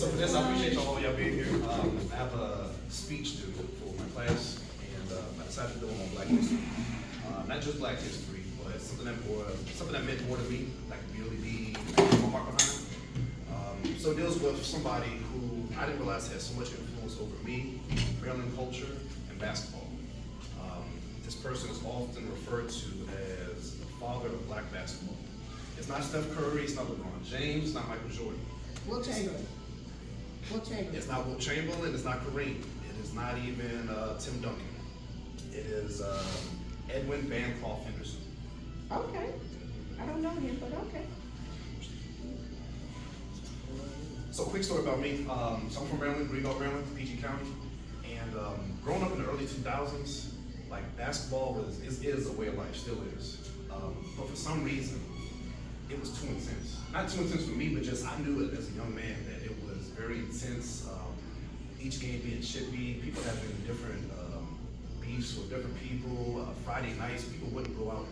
So for this, I appreciate y'all being here. I have a speech to for my class, and I decided to do it on Black history. Not just Black history, but something that meant more to me, that could really be my heart behind. So it deals with somebody who I didn't realize had so much influence over me, Maryland culture, and basketball. This person is often referred to as the father of Black basketball. It's not Steph Curry, it's not LeBron James, it's not Michael Jordan. Wilt Chamberlain. Wilt Chamberlain. It's not Wilt Chamberlain, it's not Kareem, it is not even Tim Duncan. It is Edwin Bancroft Henderson. Okay. I don't know him, but okay. So quick story about me. So I'm from Maryland, Greenville, Maryland, PG County. And growing up in the early 2000s, like basketball is a way of life, still is. But for some reason, it was too intense. Not too intense for me, but just I knew it as a young man that it was very intense. Each game being chippy, people having different beefs with different people. Friday nights, people wouldn't go out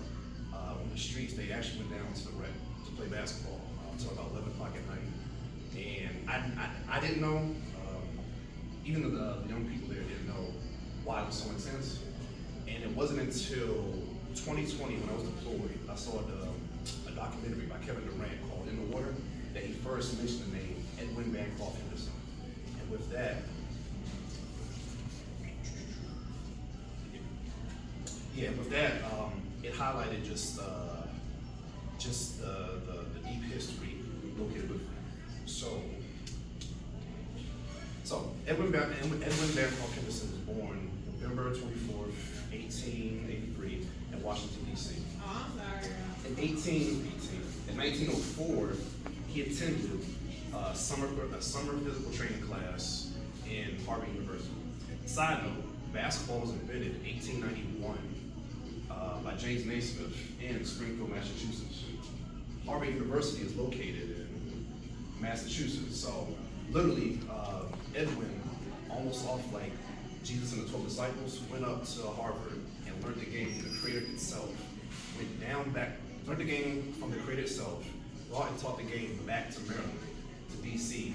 on the streets. They actually went down to the rec to play basketball until about 11 o'clock at night. And I didn't know, even the young people there didn't know why it was so intense. And it wasn't until 2020 when I was deployed, I saw a documentary by Kevin Durant called In the Water that he first mentioned the name Edwin Bancroft Henderson. And with that, it highlighted just the deep history located with him. So Edwin Bancroft Henderson was born November 24th, 1883 in Washington, D.C. Oh, I'm sorry. In 1904, he attended a summer physical training class in Harvard University. Side note, basketball was invented in 1891 by James Naismith in Springfield, Massachusetts. Harvard University is located in Massachusetts, so literally Edwin, almost off like Jesus and the 12 disciples, went up to Harvard and learned the game from the creator itself. Learned the game from the creator itself, brought and taught the game back to Maryland, to DC.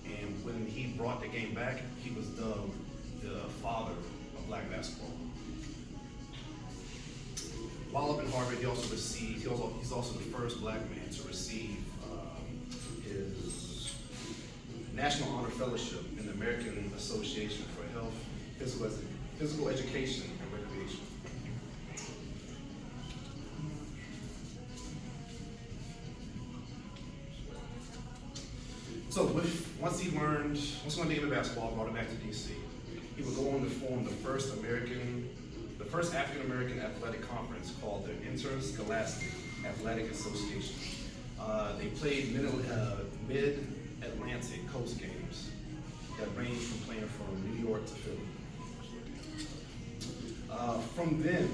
And when he brought the game back, he was dubbed the father of Black basketball. While up in Harvard, he's also the first Black man to receive his National Honor Fellowship in the American Association for Health, Physical Education, and Recreation. So once he learned the game of basketball, brought it back to DC, he would go on to form the first African-American athletic conference called the Interscholastic Athletic Association. They played mid-Atlantic coast games that ranged from playing from New York to Philly. From then,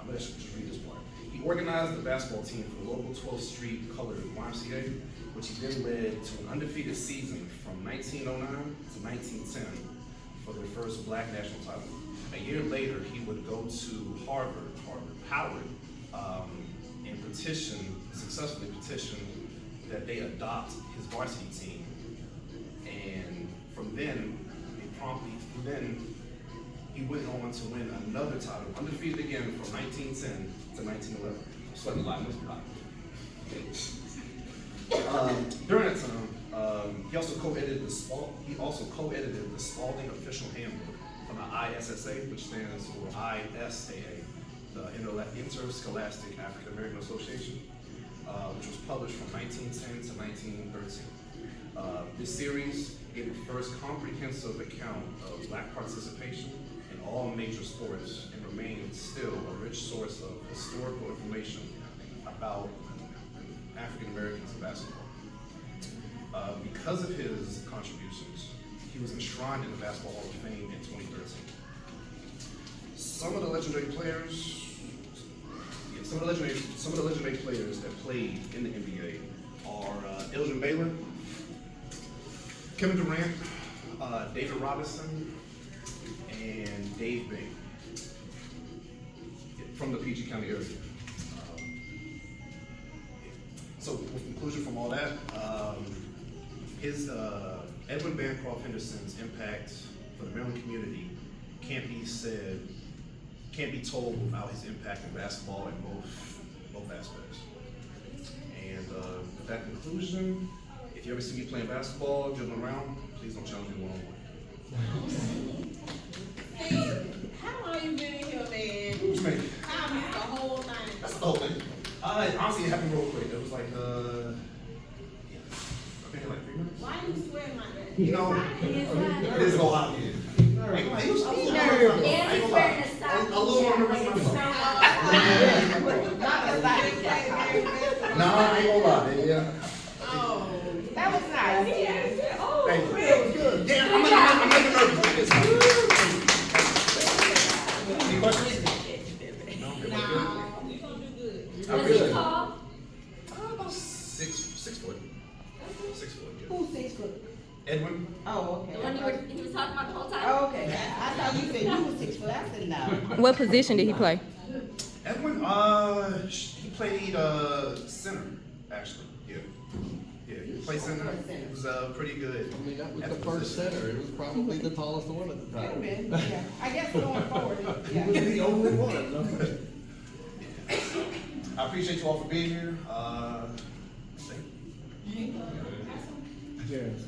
I'm going to just read this part. He organized the basketball team for the local 12th Street Colored YMCA, which he then led to an undefeated season from 1909 to 1910 for their first Black national title. A year later, he would go to Howard, and successfully petition that they adopt his varsity team. And from then, he went on to win another title, undefeated again from 1910 to 1911. I'm sweating a lot in this pot. During that time, he also co-edited the Spalding Official Handbook from the ISSA, which stands for ISAA, the Interscholastic African American Association, which was published from 1910 to 1913. This series gave the first comprehensive account of Black participation in all major sports and remains still a rich source of historical information about African Americans in basketball. Because of his contributions, he was enshrined in the Basketball Hall of Fame in 2013. Some of the legendary players that played in the NBA are Elgin Baylor, Kevin Durant, David Robinson, and Dave Bing from the PG County area. So with conclusion from all that, his Edwin Bancroft Henderson's impact for the Maryland community can't be told without his impact in basketball in both aspects. And with that conclusion, if you ever see me playing basketball, dribbling around, please don't challenge me one-on-one. Steve, how long you been in here, man? Who's me? I missed the whole thing. That's the whole thing. Honestly, it happened real quick. It was like, yeah, I think like 3 minutes. Why you sweating like that? You know, it is a lot of it. It was And he's a wearing a stocking little on the cap rest like of it's my snow. Not the stocking cap. Nah, I ain't gonna lie, yeah. Oh. That was nice. Thank you. Yeah, I'm not nervous. Any questions? No? Nah, you gonna do good. I'm What's he good. called? About 6 foot. 6 foot, yeah. Who's 6 foot? Edwin? Oh, The one he was talking about the whole time? Oh, okay. I thought you said you was 6 foot. I said no. What position did he play? Edwin, he played center, actually. Yeah. Yeah, he played center. He was pretty good. I mean, that was at the first position. center. It was probably the tallest one at the Wait a time. minute, yeah. I guess going forward, He was yeah. the only one. I appreciate you all for being here. Yes.